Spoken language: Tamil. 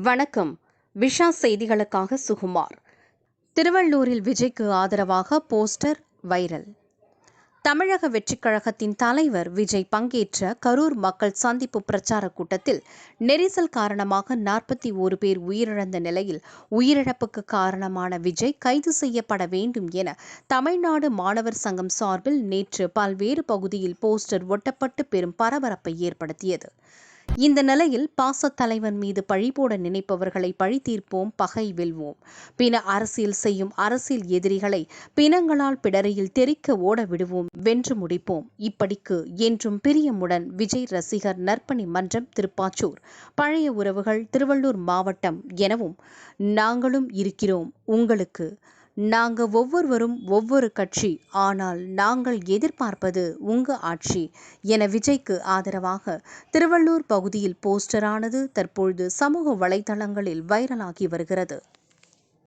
வணக்கம். விஷா செய்திகளுக்காக சுகுமார். திருவள்ளூரில் விஜய்க்கு ஆதரவாக போஸ்டர் வைரல். தமிழக வெற்றிக் கழகத்தின் தலைவர் விஜய் பங்கேற்ற கரூர் மக்கள் சந்திப்பு பிரச்சார கூட்டத்தில் நெரிசல் காரணமாக 41 பேர் உயிரிழந்த நிலையில் உயிரிழப்புக்கு காரணமான விஜய் கைது செய்யப்பட வேண்டும் என தமிழ்நாடு மாணவர் சங்கம் சார்பில் நேற்று பல்வேறு பகுதியில் போஸ்டர் ஒட்டப்பட்டு பெரும் பரபரப்பை ஏற்படுத்தியது. இந்த நிலையில் பாசத் தலைவன் மீது பழிபோட நினைப்பவர்களை பழி தீர்ப்போம், பகை வெல்வோம், பின அரசியல் செய்யும் அரசியல் எதிரிகளை பிணங்களால் பிடரியில் தெறிக்க ஓட விடுவோம், வென்று முடிப்போம், இப்படிக்கு என்றும் பிரியமுடன் விஜய் ரசிகர் நற்பணி மன்றம் திருப்பாச்சூர், பழைய உறவுகள் திருவள்ளூர் மாவட்டம் எனவும் நாங்களும் இருக்கிறோம் உங்களுக்கு. நாங்க ஒவ்வொருவரும் ஒவ்வொரு கட்சி, ஆனால் நாங்கள் எதிர்பார்ப்பது உங்க ஆட்சி என விஜய்க்கு ஆதரவாக திருவள்ளூர் பகுதியில் போஸ்டரானது தற்பொழுது சமூக வலைதளங்களில் வைரலாகி வருகிறது.